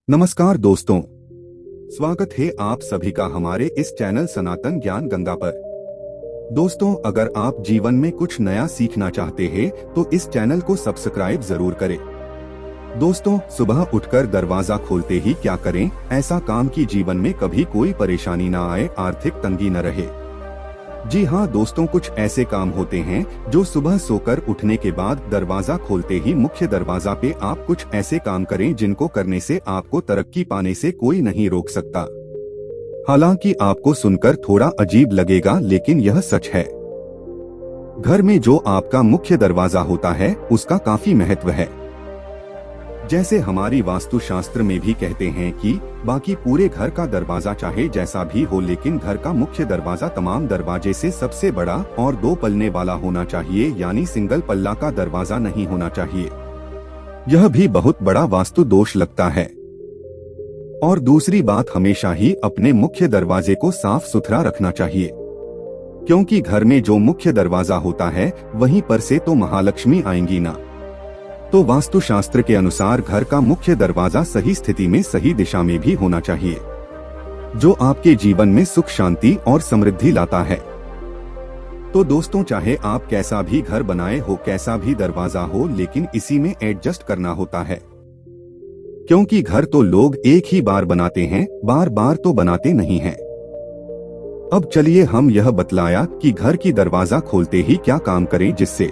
नमस्कार दोस्तों, स्वागत है आप सभी का हमारे इस चैनल सनातन ज्ञान गंगा पर। दोस्तों, अगर आप जीवन में कुछ नया सीखना चाहते हैं तो इस चैनल को सब्सक्राइब जरूर करें। दोस्तों, सुबह उठकर दरवाजा खोलते ही क्या करें, ऐसा काम कि जीवन में कभी कोई परेशानी न आए, आर्थिक तंगी न रहे। जी हाँ दोस्तों, कुछ ऐसे काम होते हैं जो सुबह सोकर उठने के बाद दरवाजा खोलते ही मुख्य दरवाजा पे आप कुछ ऐसे काम करें जिनको करने से आपको तरक्की पाने से कोई नहीं रोक सकता। हालांकि आपको सुनकर थोड़ा अजीब लगेगा, लेकिन यह सच है। घर में जो आपका मुख्य दरवाजा होता है उसका काफी महत्व है। जैसे हमारी वास्तुशास्त्र में भी कहते हैं कि बाकी पूरे घर का दरवाजा चाहे जैसा भी हो, लेकिन घर का मुख्य दरवाजा तमाम दरवाजे से सबसे बड़ा और 2 पल्ले वाला होना चाहिए, यानी सिंगल पल्ला का दरवाजा नहीं होना चाहिए। यह भी बहुत बड़ा वास्तु दोष लगता है। और दूसरी बात, हमेशा ही अपने मुख्य दरवाजे को साफ सुथरा रखना चाहिए, क्योंकि घर में जो मुख्य दरवाजा होता है वहीं पर से तो महालक्ष्मी आएंगी ना। तो वास्तुशास्त्र के अनुसार घर का मुख्य दरवाजा सही स्थिति में सही दिशा में भी होना चाहिए, जो आपके जीवन में सुख शांति और समृद्धि लाता है। तो दोस्तों, चाहे आप कैसा भी घर बनाए हो, कैसा भी दरवाजा हो, लेकिन इसी में एडजस्ट करना होता है, क्योंकि घर तो लोग एक ही बार बनाते हैं, बार बार तो बनाते नहीं हैं। अब चलिए हम यह बतलाया कि घर की दरवाजा खोलते ही क्या काम करें जिससे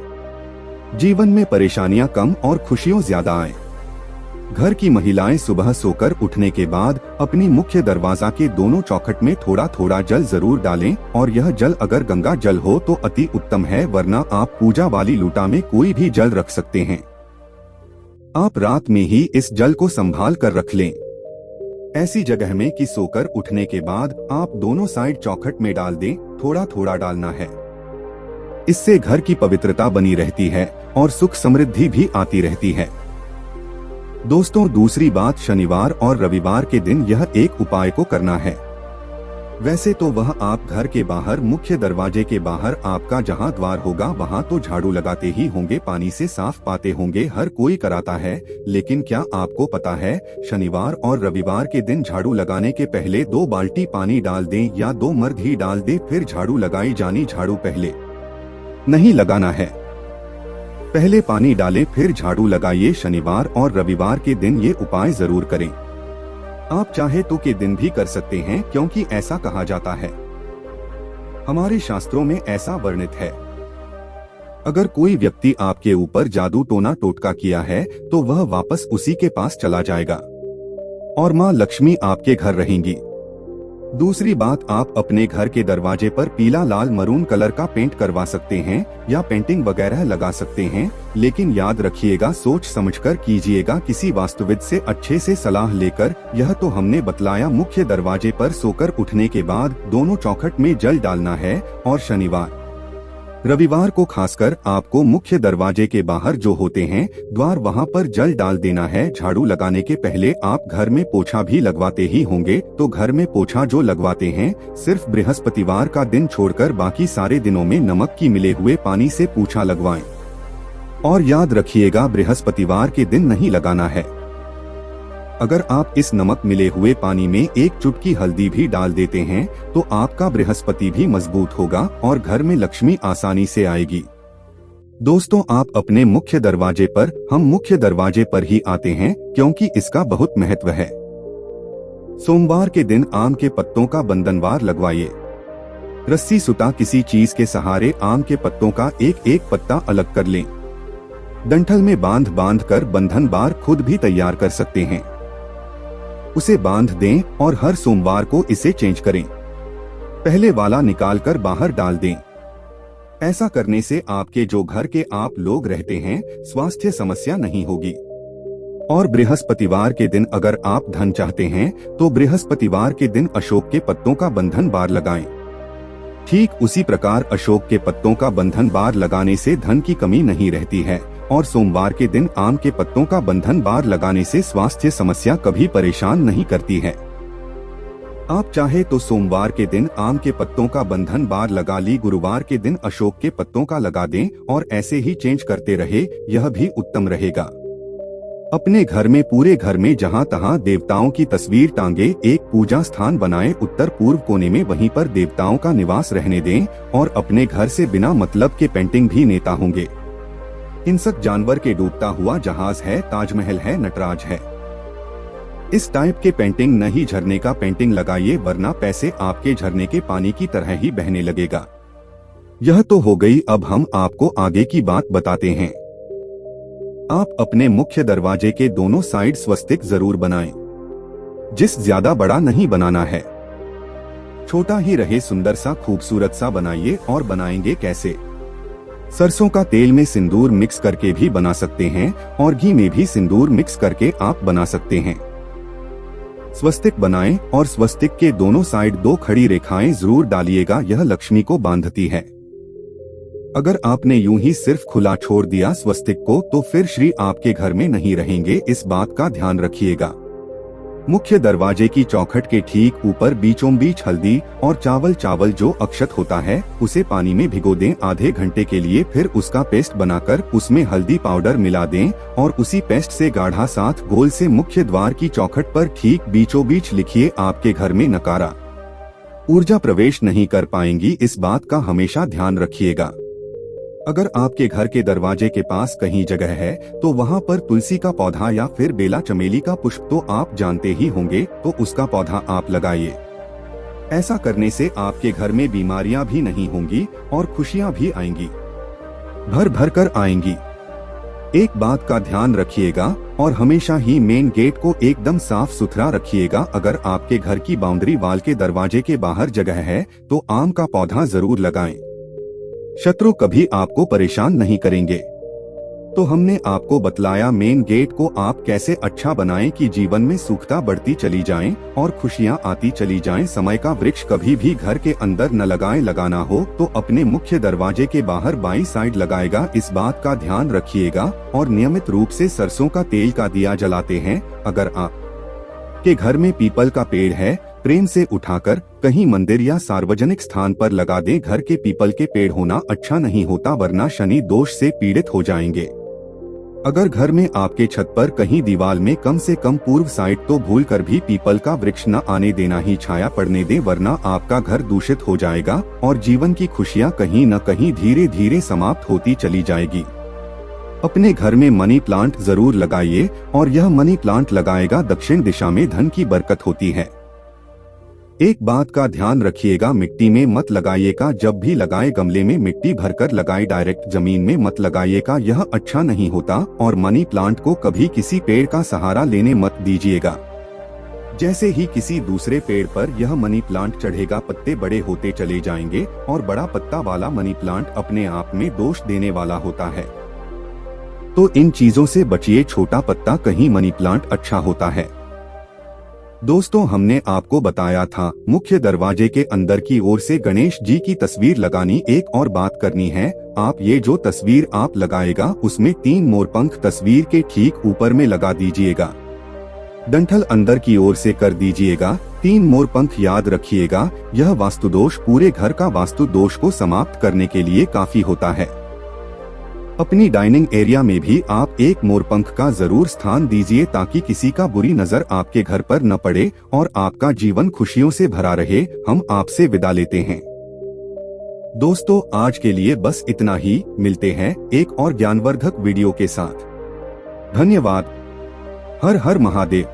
जीवन में परेशानियां कम और खुशियां ज्यादा आए। घर की महिलाएं सुबह सोकर उठने के बाद अपनी मुख्य दरवाजा के दोनों चौखट में थोड़ा थोड़ा जल जरूर डालें, और यह जल अगर गंगा जल हो तो अति उत्तम है, वरना आप पूजा वाली लूटा में कोई भी जल रख सकते हैं। आप रात में ही इस जल को संभाल कर रख लें, ऐसी जगह में कि सोकर उठने के बाद आप दोनों साइड चौखट में डाल दें। थोड़ा थोड़ा डालना है, इससे घर की पवित्रता बनी रहती है और सुख समृद्धि भी आती रहती है। दोस्तों, दूसरी बात, शनिवार और रविवार के दिन यह एक उपाय को करना है। वैसे तो वह आप घर के बाहर मुख्य दरवाजे के बाहर आपका जहां द्वार होगा वहां तो झाड़ू लगाते ही होंगे, पानी से साफ पाते होंगे, हर कोई कराता है। लेकिन क्या आपको पता है, शनिवार और रविवार के दिन झाड़ू लगाने के पहले 2 बाल्टी पानी डाल दें या 2 मर्द ही डाल दें, फिर झाड़ू लगाई जानी। झाड़ू पहले नहीं लगाना है, पहले पानी डालें फिर झाड़ू लगाइए। शनिवार और रविवार के दिन ये उपाय जरूर करें। आप चाहे तो के दिन भी कर सकते हैं, क्योंकि ऐसा कहा जाता है, हमारे शास्त्रों में ऐसा वर्णित है। अगर कोई व्यक्ति आपके ऊपर जादू टोना टोटका किया है तो वह वापस उसी के पास चला जाएगा और माँ लक्ष्मी आपके घर रहेंगी। दूसरी बात, आप अपने घर के दरवाजे पर पीला, लाल, मरून कलर का पेंट करवा सकते हैं या पेंटिंग वगैरह लगा सकते हैं, लेकिन याद रखिएगा, सोच समझकर कीजिएगा, किसी वास्तुविद से अच्छे से सलाह लेकर। यह तो हमने बतलाया मुख्य दरवाजे पर सोकर उठने के बाद दोनों चौखट में जल डालना है, और शनिवार रविवार को खासकर आपको मुख्य दरवाजे के बाहर जो होते हैं द्वार, वहां पर जल डाल देना है। झाड़ू लगाने के पहले आप घर में पोछा भी लगवाते ही होंगे, तो घर में पोछा जो लगवाते हैं सिर्फ बृहस्पतिवार का दिन छोड़कर बाकी सारे दिनों में नमक की मिले हुए पानी से पोछा लगवाएं। और याद रखिएगा, बृहस्पतिवार के दिन नहीं लगाना है। अगर आप इस नमक मिले हुए पानी में 1 चुटकी हल्दी भी डाल देते हैं तो आपका बृहस्पति भी मजबूत होगा और घर में लक्ष्मी आसानी से आएगी। दोस्तों, आप अपने मुख्य दरवाजे पर, हम मुख्य दरवाजे पर ही आते हैं क्योंकि इसका बहुत महत्व है। सोमवार के दिन आम के पत्तों का बंधनवार लगवाइए। रस्सी सुता किसी चीज के सहारे आम के पत्तों का एक एक पत्ता अलग कर लें। डंठल में बांध कर बंधन बार खुद भी तैयार कर सकते हैं, उसे बांध दें और हर सोमवार को इसे चेंज करें। पहले वाला निकालकर बाहर डाल दें। ऐसा करने से आपके जो घर के आप लोग रहते हैं स्वास्थ्य समस्या नहीं होगी। और बृहस्पतिवार के दिन अगर आप धन चाहते हैं तो बृहस्पतिवार के दिन अशोक के पत्तों का बंधन बार लगाएं। ठीक उसी प्रकार अशोक के पत्तों का बंधन बार लगाने से धन की कमी नहीं रहती है, और सोमवार के दिन आम के पत्तों का बंधन बार लगाने से स्वास्थ्य समस्या कभी परेशान नहीं करती है। आप चाहे तो सोमवार के दिन आम के पत्तों का बंधन बार लगा ली, गुरुवार के दिन अशोक के पत्तों का लगा दें और ऐसे ही चेंज करते रहे, यह भी उत्तम रहेगा। अपने घर में पूरे घर में जहाँ तहाँ देवताओं की तस्वीर टांगे एक पूजा स्थान बनाएं। उत्तर पूर्व कोने में वहीं पर देवताओं का निवास रहने दें और अपने घर से बिना मतलब के पेंटिंग भी नेता होंगे। हिंसक जानवर के डूबता हुआ जहाज है, ताजमहल है, नटराज है, इस टाइप के पेंटिंग न ही झरने का पेंटिंग लगाइए, वरना पैसे आपके झरने के पानी की तरह ही बहने लगेगा। यह तो हो गई। अब हम आपको आगे की बात बताते हैं। आप अपने मुख्य दरवाजे के दोनों साइड स्वस्तिक जरूर बनाएं। जिस ज्यादा बड़ा नहीं बनाना है, छोटा ही रहे, सुंदर सा खूबसूरत सा बनाइए। और बनाएंगे कैसे? सरसों का तेल में सिंदूर मिक्स करके भी बना सकते हैं और घी में भी सिंदूर मिक्स करके आप बना सकते हैं। स्वस्तिक बनाएं और स्वस्तिक के दोनों साइड 2 खड़ी रेखाएं जरूर डालिएगा, यह लक्ष्मी को बांधती है। अगर आपने यूं ही सिर्फ खुला छोड़ दिया स्वस्तिक को तो फिर श्री आपके घर में नहीं रहेंगे, इस बात का ध्यान रखिएगा। मुख्य दरवाजे की चौखट के ठीक ऊपर बीचों बीच हल्दी और चावल जो अक्षत होता है उसे पानी में भिगो दें आधे घंटे के लिए। फिर उसका पेस्ट बनाकर उसमें हल्दी पाउडर मिला दें और उसी पेस्ट से गाढ़ा 7 गोल से मुख्य द्वार की चौखट पर ठीक बीचों बीच लिखिए, आपके घर में नकारा ऊर्जा प्रवेश नहीं कर पाएंगी, इस बात का हमेशा ध्यान रखिएगा। अगर आपके घर के दरवाजे के पास कहीं जगह है तो वहाँ पर तुलसी का पौधा या फिर बेला चमेली का पुष्प तो आप जानते ही होंगे, तो उसका पौधा आप लगाइए। ऐसा करने से आपके घर में बीमारियां भी नहीं होंगी और खुशियां भी आएंगी, भर भर कर आएंगी। एक बात का ध्यान रखिएगा और हमेशा ही मेन गेट को एकदम साफ सुथरा रखिएगा। अगर आपके घर की बाउंड्री वाल के दरवाजे के बाहर जगह है तो आम का पौधा जरूर लगाएं। शत्रु कभी आपको परेशान नहीं करेंगे। तो हमने आपको बतलाया मेन गेट को आप कैसे अच्छा बनाएं कि जीवन में सुखता बढ़ती चली जाए और खुशियां आती चली जाएं। समय का वृक्ष कभी भी घर के अंदर न लगाएं, लगाना हो तो अपने मुख्य दरवाजे के बाहर बाईं साइड लगाएगा, इस बात का ध्यान रखिएगा। और नियमित रूप से सरसों का तेल का दिया जलाते हैं। अगर आप के घर में पीपल का पेड़ है, प्रेम से उठाकर कहीं मंदिर या सार्वजनिक स्थान पर लगा दें। घर के पीपल के पेड़ होना अच्छा नहीं होता, वरना शनि दोष से पीड़ित हो जाएंगे। अगर घर में आपके छत पर कहीं दीवार में कम से कम पूर्व साइड तो भूल कर भी पीपल का वृक्ष न आने देना ही छाया पड़ने दे, वरना आपका घर दूषित हो जाएगा और जीवन की खुशियां कहीं न कहीं धीरे धीरे समाप्त होती चली जाएगी। अपने घर में मनी प्लांट जरूर लगाइए और यह मनी प्लांट लगाएगा दक्षिण दिशा में धन की बरकत होती है। एक बात का ध्यान रखिएगा, मिट्टी में मत लगाइएगा। जब भी लगाए गमले में मिट्टी भरकर लगाए, डायरेक्ट जमीन में मत लगाइएगा, यह अच्छा नहीं होता। और मनी प्लांट को कभी किसी पेड़ का सहारा लेने मत दीजिएगा। जैसे ही किसी दूसरे पेड़ पर यह मनी प्लांट चढ़ेगा, पत्ते बड़े होते चले जाएंगे और बड़ा पत्ता वाला मनी प्लांट अपने आप में दोष देने वाला होता है। तो इन चीजों से बचिए, छोटा पत्ता कहीं मनी प्लांट अच्छा होता है। दोस्तों, हमने आपको बताया था मुख्य दरवाजे के अंदर की ओर से गणेश जी की तस्वीर लगानी। एक और बात करनी है, आप ये जो तस्वीर आप लगाएगा उसमें 3 मोरपंख तस्वीर के ठीक ऊपर में लगा दीजिएगा। डंठल अंदर की ओर से कर दीजिएगा। 3 मोरपंख याद रखिएगा, यह वास्तु दोष, पूरे घर का वास्तु दोष को समाप्त करने के लिए काफी होता है। अपनी डाइनिंग एरिया में भी आप 1 मोरपंख का जरूर स्थान दीजिए, ताकि किसी का बुरी नजर आपके घर पर न पड़े और आपका जीवन खुशियों से भरा रहे। हम आपसे विदा लेते हैं। दोस्तों, आज के लिए बस इतना ही। मिलते हैं एक और ज्ञानवर्धक वीडियो के साथ। धन्यवाद। हर हर महादेव।